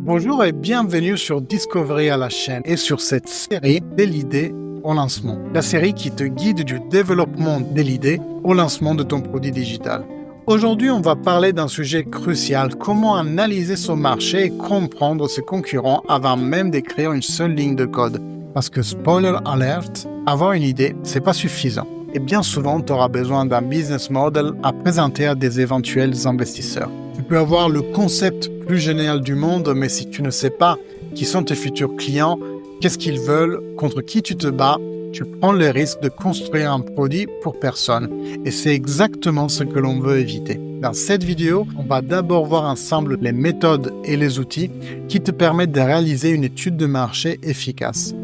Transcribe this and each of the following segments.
Bonjour et bienvenue sur Discovery à la chaîne et sur cette série de l'idée au lancement. La série qui te guide du développement de l'idée au lancement de ton produit digital. Aujourd'hui, on va parler d'un sujet crucial, comment analyser son marché et comprendre ses concurrents avant même d'écrire une seule ligne de code. Parce que, spoiler alert, avoir une idée, c'est pas suffisant. Et bien souvent, tu auras besoin d'un business model à présenter à des éventuels investisseurs. Tu peux avoir le concept plus génial du monde, mais si tu ne sais pas qui sont tes futurs clients, qu'est-ce qu'ils veulent, contre qui tu te bats, tu prends le risque de construire un produit pour personne. Et c'est exactement ce que l'on veut éviter. Dans cette vidéo, on va d'abord voir ensemble les méthodes et les outils qui te permettent de réaliser une étude de marché efficace.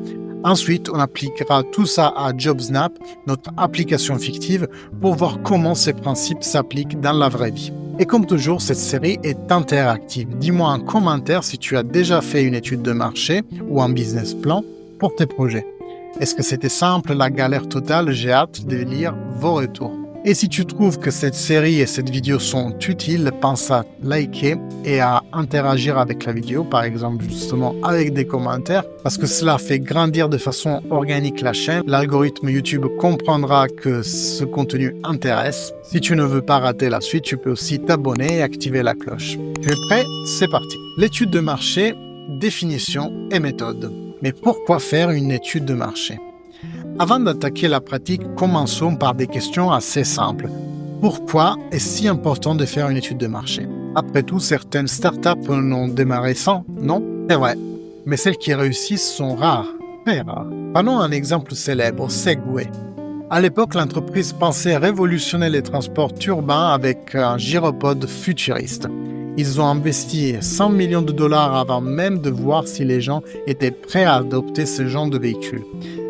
Ensuite, on appliquera tout ça à JobSnap, notre application fictive, pour voir comment ces principes s'appliquent dans la vraie vie. Et comme toujours, cette série est interactive. Dis-moi en commentaire si tu as déjà fait une étude de marché ou un business plan pour tes projets. Est-ce que c'était simple, la galère totale? J'ai hâte de lire vos retours. Et si tu trouves que cette série et cette vidéo sont utiles, pense à liker et à interagir avec la vidéo, par exemple justement avec des commentaires, parce que cela fait grandir de façon organique la chaîne. L'algorithme YouTube comprendra que ce contenu intéresse. Si tu ne veux pas rater la suite, tu peux aussi t'abonner et activer la cloche. Tu es prêt? C'est parti. L'étude de marché, définition et méthode. Mais pourquoi faire une étude de marché? Avant d'attaquer la pratique, commençons par des questions assez simples. Pourquoi est-ce si important de faire une étude de marché? Après tout, certaines startups n'ont démarré sans, non? C'est vrai. Mais celles qui réussissent sont rares, très rares. Prenons un exemple célèbre, Segway. À l'époque, l'entreprise pensait révolutionner les transports urbains avec un gyropode futuriste. Ils ont investi 100 millions de dollars avant même de voir si les gens étaient prêts à adopter ce genre de véhicule.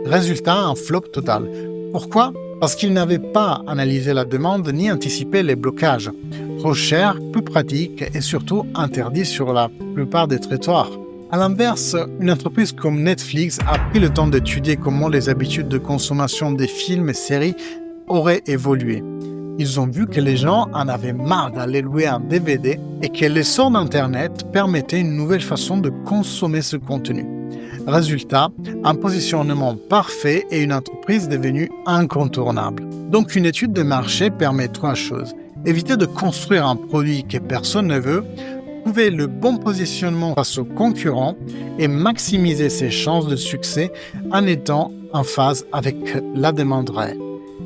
Résultat, un flop total. Pourquoi? Parce qu'ils n'avaient pas analysé la demande ni anticipé les blocages. Trop cher, peu pratique et surtout interdit sur la plupart des trottoirs. À l'inverse, une entreprise comme Netflix a pris le temps d'étudier comment les habitudes de consommation des films et séries auraient évolué. Ils ont vu que les gens en avaient marre d'aller louer un DVD et que l'essor d'Internet permettait une nouvelle façon de consommer ce contenu. Résultat, un positionnement parfait et une entreprise devenue incontournable. Donc une étude de marché permet trois choses. Éviter de construire un produit que personne ne veut, trouver le bon positionnement face aux concurrents et maximiser ses chances de succès en étant en phase avec la demande réelle.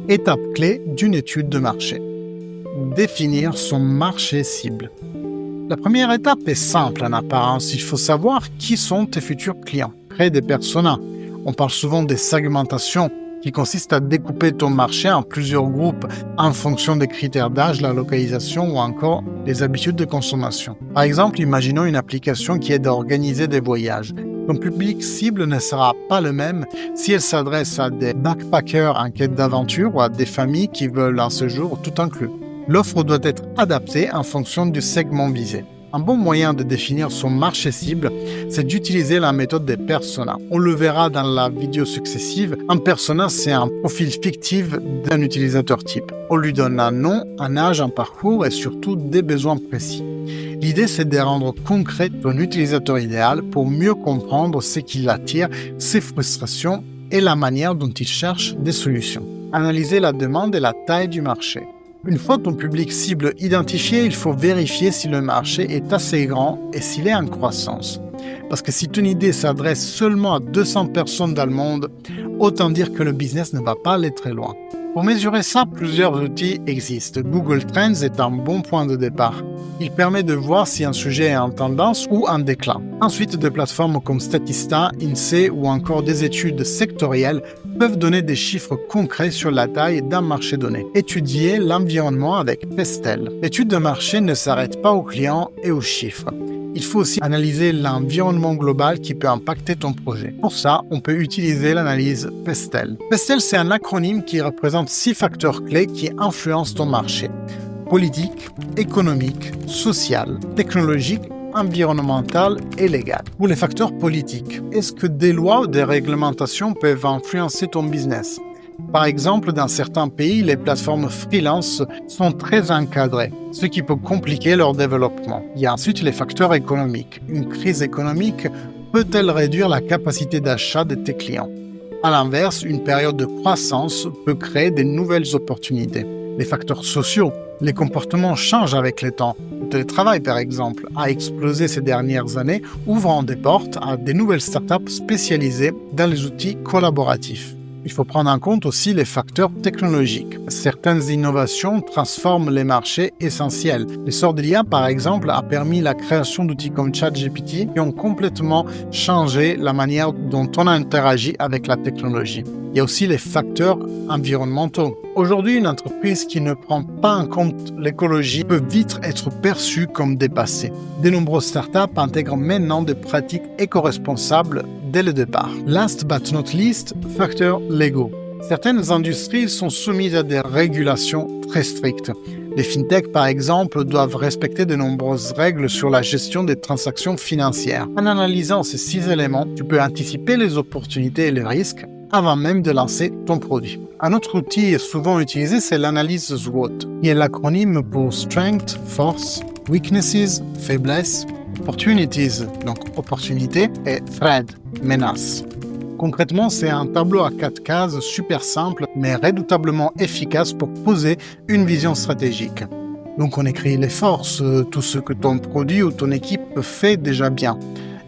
Étape clé d'une étude de marché. Définir son marché cible. La première étape est simple en apparence. Il faut savoir qui sont tes futurs clients. Créer des personas. On parle souvent des segmentations qui consistent à découper ton marché en plusieurs groupes en fonction des critères d'âge, la localisation ou encore les habitudes de consommation. Par exemple, imaginons une application qui aide à organiser des voyages. Ton public cible ne sera pas le même si elle s'adresse à des backpackers en quête d'aventure ou à des familles qui veulent un séjour tout inclus. L'offre doit être adaptée en fonction du segment visé. Un bon moyen de définir son marché cible, c'est d'utiliser la méthode des personas. On le verra dans la vidéo successive. Un persona, c'est un profil fictif d'un utilisateur type. On lui donne un nom, un âge, un parcours et surtout des besoins précis. L'idée, c'est de rendre concret ton utilisateur idéal pour mieux comprendre ce qui l'attire, ses frustrations et la manière dont il cherche des solutions. Analyser la demande et la taille du marché. Une fois ton public cible identifié, il faut vérifier si le marché est assez grand et s'il est en croissance. Parce que si ton idée s'adresse seulement à 200 personnes dans le monde, autant dire que le business ne va pas aller très loin. Pour mesurer ça, plusieurs outils existent. Google Trends est un bon point de départ. Il permet de voir si un sujet est en tendance ou en déclin. Ensuite, des plateformes comme Statista, INSEE ou encore des études sectorielles peuvent donner des chiffres concrets sur la taille d'un marché donné. Étudier l'environnement avec Pestel. L'étude de marché ne s'arrête pas aux clients et aux chiffres. Il faut aussi analyser l'environnement global qui peut impacter ton projet. Pour ça, on peut utiliser l'analyse Pestel. Pestel, c'est un acronyme qui représente 6 facteurs clés qui influencent ton marché. Politique, économique, social, technologique, environnemental et légal. Pour les facteurs politiques, est-ce que des lois ou des réglementations peuvent influencer ton business? Par exemple, dans certains pays, les plateformes freelance sont très encadrées, ce qui peut compliquer leur développement. Il y a ensuite les facteurs économiques. Une crise économique peut-elle réduire la capacité d'achat de tes clients? À l'inverse, une période de croissance peut créer de nouvelles opportunités. Les facteurs sociaux, les comportements changent avec le temps. Le télétravail, par exemple, a explosé ces dernières années, ouvrant des portes à de nouvelles startups spécialisées dans les outils collaboratifs. Il faut prendre en compte aussi les facteurs technologiques. Certaines innovations transforment les marchés essentiels. L'essor de l'IA, par exemple, a permis la création d'outils comme ChatGPT qui ont complètement changé la manière dont on interagit avec la technologie. Il y a aussi les facteurs environnementaux. Aujourd'hui, une entreprise qui ne prend pas en compte l'écologie peut vite être perçue comme dépassée. De nombreuses startups intègrent maintenant des pratiques éco-responsables dès le départ. Last but not least, facteurs légaux. Certaines industries sont soumises à des régulations très strictes. Les fintechs, par exemple, doivent respecter de nombreuses règles sur la gestion des transactions financières. En analysant ces 6 éléments, tu peux anticiper les opportunités et les risques avant même de lancer ton produit. Un autre outil souvent utilisé, c'est l'analyse SWOT, qui est l'acronyme pour Strength, Force, Weaknesses, Faiblesse, Opportunities, donc opportunité, et Threat, menace. Concrètement, c'est un tableau à 4 cases super simple, mais redoutablement efficace pour poser une vision stratégique. Donc on écrit les forces, tout ce que ton produit ou ton équipe fait déjà bien.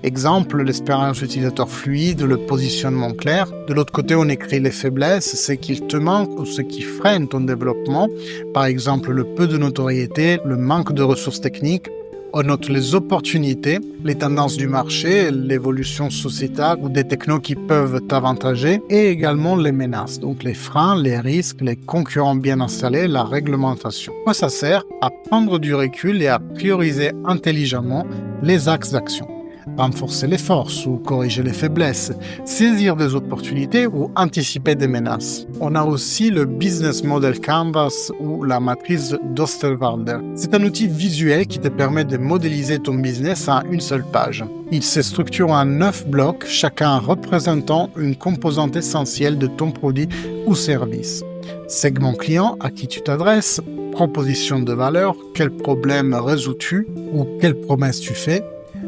Exemple, l'expérience utilisateur fluide, le positionnement clair. De l'autre côté, on écrit les faiblesses, ce qu'il te manque ou ce qui freine ton développement. Par exemple, le peu de notoriété, le manque de ressources techniques. On note les opportunités, les tendances du marché, l'évolution sociétale ou des technos qui peuvent t'avantager et également les menaces, donc les freins, les risques, les concurrents bien installés, la réglementation. Quoi ça sert? À prendre du recul et à prioriser intelligemment les axes d'action. Renforcer les forces ou corriger les faiblesses, saisir des opportunités ou anticiper des menaces. On a aussi le Business Model Canvas ou la matrice d'Osterwalder. C'est un outil visuel qui te permet de modéliser ton business en une seule page. Il se structure en 9 blocs, chacun représentant une composante essentielle de ton produit ou service. Segment client, à qui tu t'adresses, proposition de valeur, quel problème résous-tu ou quelle promesse tu fais,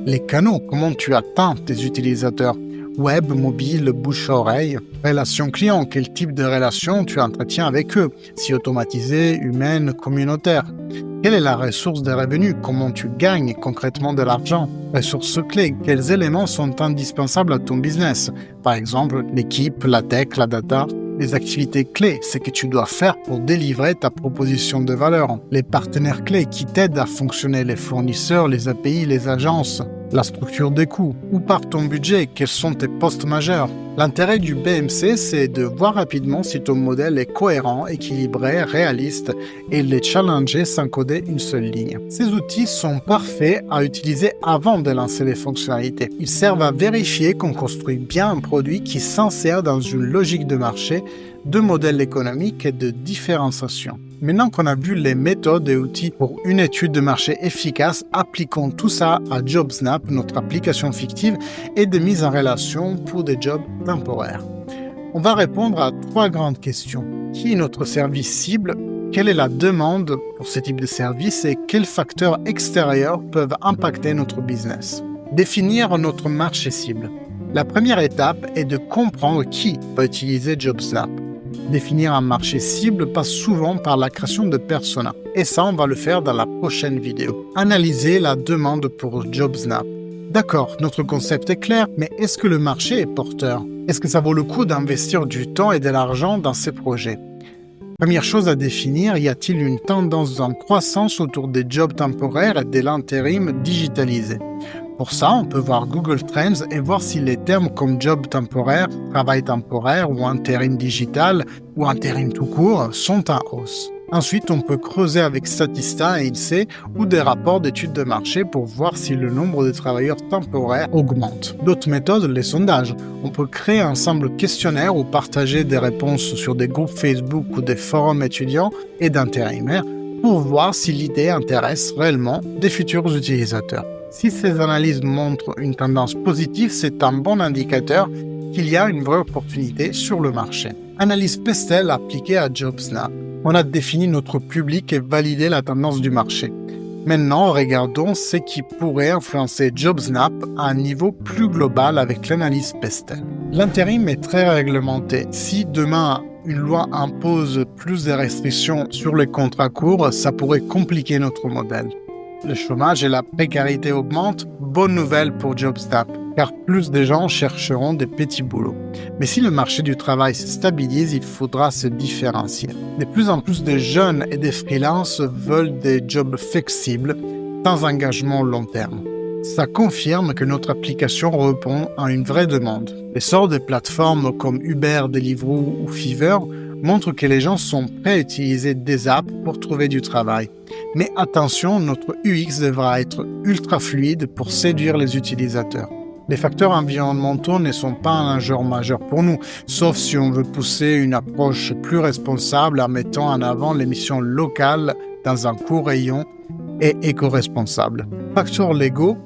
les canaux, comment tu atteins tes utilisateurs, web, mobile, bouche-oreille, relations clients, quel type de relation tu entretiens avec eux, si automatisée, humaine, communautaire. Quelle est la ressource des revenus, comment tu gagnes concrètement de l'argent, ressources clés, quels éléments sont indispensables à ton business, par exemple l'équipe, la tech, la data. Les activités clés, c'est que tu dois faire pour délivrer ta proposition de valeur. Les partenaires clés qui t'aident à fonctionner, les fournisseurs, les API, les agences. La structure des coûts. Où part ton budget? Quels sont tes postes majeurs? L'intérêt du BMC, c'est de voir rapidement si ton modèle est cohérent, équilibré, réaliste et les challenger sans coder une seule ligne. Ces outils sont parfaits à utiliser avant de lancer les fonctionnalités. Ils servent à vérifier qu'on construit bien un produit qui s'insère dans une logique de marché, de modèle économique et de différenciation. Maintenant qu'on a vu les méthodes et outils pour une étude de marché efficace, appliquons tout ça à JobSnap, notre application fictive et de mise en relation pour des jobs temporaires. On va répondre à 3 grandes questions. Qui est notre service cible? Quelle est la demande pour ce type de service et quels facteurs extérieurs peuvent impacter notre business? Définir notre marché cible. La première étape est de comprendre qui va utiliser JobSnap. Définir un marché cible passe souvent par la création de personas. Et ça, on va le faire dans la prochaine vidéo. Analyser la demande pour JobSnap. D'accord, notre concept est clair, mais est-ce que le marché est porteur? Est-ce que ça vaut le coup d'investir du temps et de l'argent dans ces projets? Première chose à définir, y a-t-il une tendance en croissance autour des jobs temporaires et de l'intérim digitalisé? Pour ça, on peut voir Google Trends et voir si les termes comme job temporaire, travail temporaire ou intérim digital ou intérim tout court sont en hausse. Ensuite, on peut creuser avec Statista et INSEE ou des rapports d'études de marché pour voir si le nombre de travailleurs temporaires augmente. D'autres méthodes, les sondages. On peut créer ensemble questionnaires ou partager des réponses sur des groupes Facebook ou des forums étudiants et d'intérimaires pour voir si l'idée intéresse réellement des futurs utilisateurs. Si ces analyses montrent une tendance positive, c'est un bon indicateur qu'il y a une vraie opportunité sur le marché. Analyse Pestel appliquée à JobSnap. On a défini notre public et validé la tendance du marché. Maintenant, regardons ce qui pourrait influencer JobSnap à un niveau plus global avec l'analyse Pestel. L'intérim est très réglementé. Si demain, une loi impose plus de restrictions sur les contrats courts, ça pourrait compliquer notre modèle. Le chômage et la précarité augmentent, bonne nouvelle pour JobSnap, car plus de gens chercheront des petits boulots. Mais si le marché du travail se stabilise, il faudra se différencier. De plus en plus de jeunes et des freelances veulent des jobs flexibles, sans engagement long terme. Ça confirme que notre application répond à une vraie demande. L'essor des plateformes comme Uber, Deliveroo ou Fiverr montre que les gens sont prêts à utiliser des apps pour trouver du travail. Mais attention, notre UX devra être ultra fluide pour séduire les utilisateurs. Les facteurs environnementaux ne sont pas un enjeu majeur pour nous, sauf si on veut pousser une approche plus responsable en mettant en avant l'émission locale dans un court rayon et éco-responsable. Facteurs légaux,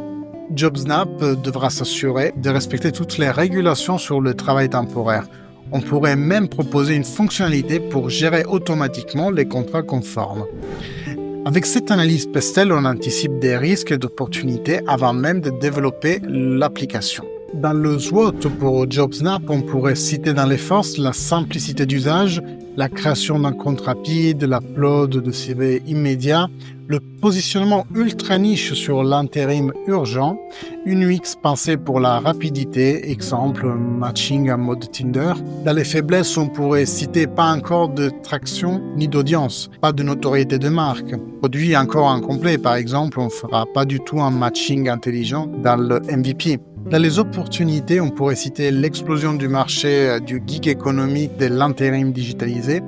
JobSnap devra s'assurer de respecter toutes les régulations sur le travail temporaire. On pourrait même proposer une fonctionnalité pour gérer automatiquement les contrats conformes. Avec cette analyse Pestel, on anticipe des risques et d'opportunités avant même de développer l'application. Dans le SWOT pour JobSnap, on pourrait citer dans les forces la simplicité d'usage, la création d'un compte rapide, l'upload de CV immédiat, le positionnement ultra niche sur l'intérim urgent, une UX pensée pour la rapidité, exemple matching en mode Tinder. Dans les faiblesses, on pourrait citer pas encore de traction ni d'audience, pas de notoriété de marque. Produit encore incomplet, par exemple, on ne fera pas du tout un matching intelligent dans le MVP. Dans les opportunités, on pourrait citer l'explosion du marché du gig économique de l'intérim digitalisé,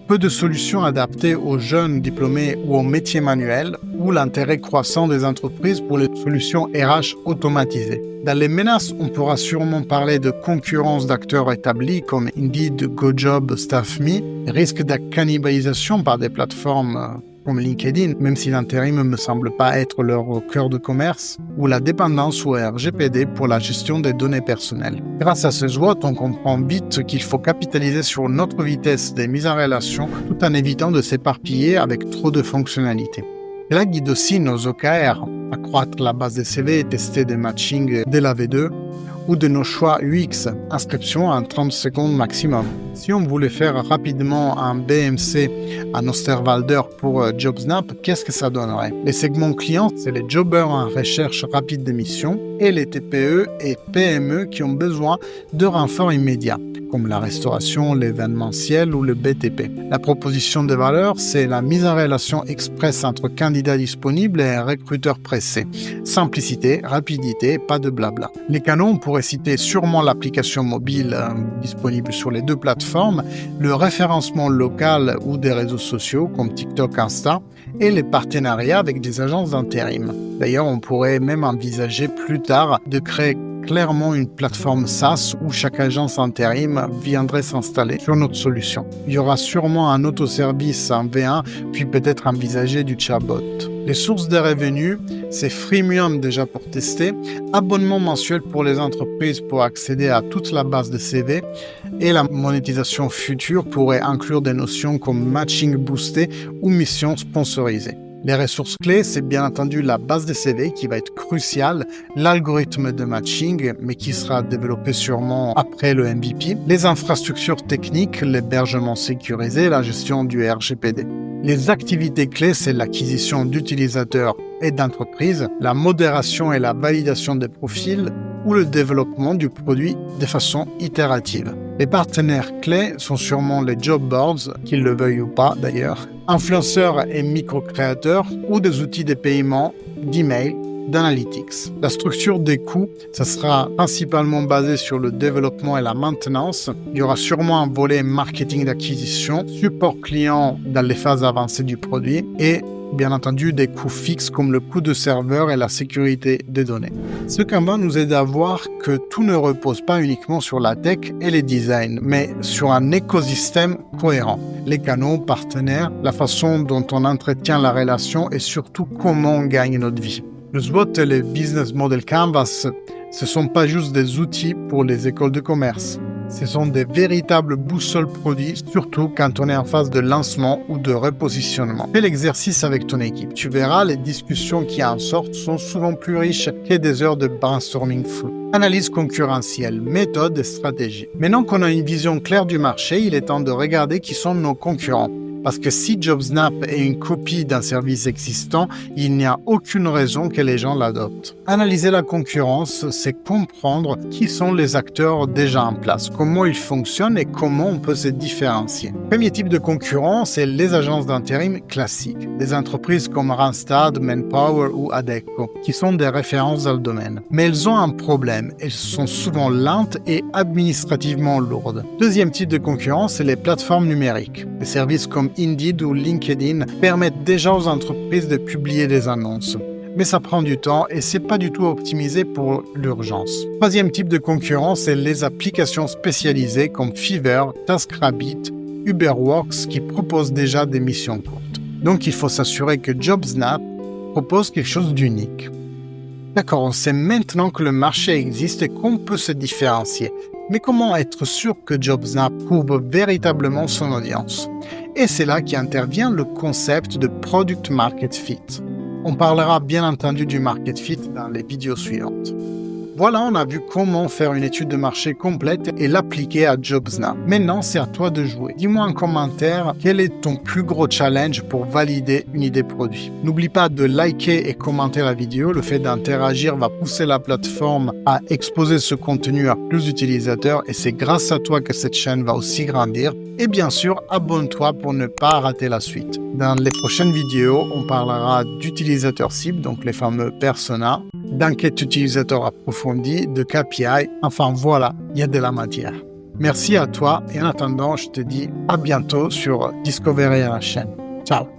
peu de solutions adaptées aux jeunes diplômés ou aux métiers manuels, ou l'intérêt croissant des entreprises pour les solutions RH automatisées. Dans les menaces, on pourra sûrement parler de concurrence d'acteurs établis comme Indeed, GoJob, StaffMe, risque de cannibalisation par des plateformes comme LinkedIn, même si l'intérim ne me semble pas être leur cœur de commerce, ou la dépendance au RGPD pour la gestion des données personnelles. Grâce à ce SWOT, on comprend vite qu'il faut capitaliser sur notre vitesse de mise en relation tout en évitant de s'éparpiller avec trop de fonctionnalités. Cela guide aussi nos OKR, accroître la base de CV et tester des matchings dès la V2, ou de nos choix UX, inscription en 30 secondes maximum. Si on voulait faire rapidement un BMC à Osterwalder pour JobSnap, qu'est-ce que ça donnerait? Les segments clients, c'est les jobbers en recherche rapide de mission et les TPE et PME qui ont besoin de renforts immédiats, comme la restauration, l'événementiel ou le BTP. La proposition de valeur, c'est la mise en relation express entre candidats disponibles et recruteurs pressés. Simplicité, rapidité, pas de blabla. Les canaux, on pourrait citer sûrement l'application mobile disponible sur les deux plateformes, le référencement local ou des réseaux sociaux comme TikTok, Insta, et les partenariats avec des agences d'intérim. D'ailleurs, on pourrait même envisager plus tard de créer clairement une plateforme SaaS où chaque agence intérim viendrait s'installer sur notre solution. Il y aura sûrement un autoservice en V1, puis peut-être envisager du chatbot. Les sources de revenus, c'est freemium déjà pour tester, abonnement mensuel pour les entreprises pour accéder à toute la base de CV et la monétisation future pourrait inclure des notions comme matching boosté ou mission sponsorisée. Les ressources clés, c'est bien entendu la base de CV qui va être cruciale, l'algorithme de matching, mais qui sera développé sûrement après le MVP, les infrastructures techniques, l'hébergement sécurisé, la gestion du RGPD. Les activités clés, c'est l'acquisition d'utilisateurs et d'entreprises, la modération et la validation des profils ou le développement du produit de façon itérative. Les partenaires clés sont sûrement les job boards, qu'ils le veuillent ou pas d'ailleurs, influenceurs et micro-créateurs ou des outils de paiement, d'email, d'analytics. La structure des coûts, ça sera principalement basé sur le développement et la maintenance. Il y aura sûrement un volet marketing d'acquisition, support client dans les phases avancées du produit et bien entendu des coûts fixes comme le coût de serveur et la sécurité des données. Ce Kanban nous aide à voir que tout ne repose pas uniquement sur la tech et les designs, mais sur un écosystème cohérent. Les canaux, partenaires, la façon dont on entretient la relation et surtout comment on gagne notre vie. Le SWOT et le Business Model Canvas Ce ne sont pas juste des outils pour les écoles de commerce. Ce sont des véritables boussoles produits, surtout quand on est en phase de lancement ou de repositionnement. Fais l'exercice avec ton équipe. Tu verras, les discussions qui en sortent sont souvent plus riches que des heures de brainstorming flou. Analyse concurrentielle, méthode et stratégie. Maintenant qu'on a une vision claire du marché, il est temps de regarder qui sont nos concurrents. Parce que si JobSnap est une copie d'un service existant, il n'y a aucune raison que les gens l'adoptent. Analyser la concurrence, c'est comprendre qui sont les acteurs déjà en place, comment ils fonctionnent et comment on peut se différencier. Premier type de concurrent, c'est les agences d'intérim classiques, des entreprises comme Randstad, Manpower ou Adecco, qui sont des références dans le domaine. Mais elles ont un problème, elles sont souvent lentes et administrativement lourdes. Deuxième type de concurrence, c'est les plateformes numériques. Des services comme Indeed ou LinkedIn permettent déjà aux entreprises de publier des annonces. Mais ça prend du temps et c'est pas du tout optimisé pour l'urgence. Troisième type de concurrence, c'est les applications spécialisées comme Fiverr, TaskRabbit, Uberworks qui proposent déjà des missions courtes. Donc il faut s'assurer que JobSnap propose quelque chose d'unique. D'accord, on sait maintenant que le marché existe et qu'on peut se différencier. Mais comment être sûr que JobSnap couvre véritablement son audience? Et c'est là qu'intervient le concept de Product Market Fit. On parlera bien entendu du Market Fit dans les vidéos suivantes. Voilà, on a vu comment faire une étude de marché complète et l'appliquer à JobSnap. Maintenant, c'est à toi de jouer. Dis-moi en commentaire quel est ton plus gros challenge pour valider une idée produit. N'oublie pas de liker et commenter la vidéo. Le fait d'interagir va pousser la plateforme à exposer ce contenu à plus d'utilisateurs et c'est grâce à toi que cette chaîne va aussi grandir. Et bien sûr, abonne-toi pour ne pas rater la suite. Dans les prochaines vidéos, on parlera d'utilisateurs cibles, donc les fameux personas, d'enquête utilisateur approfondie, de KPI. Enfin voilà, il y a de la matière. Merci à toi et en attendant, je te dis à bientôt sur Discovery à la chaîne. Ciao.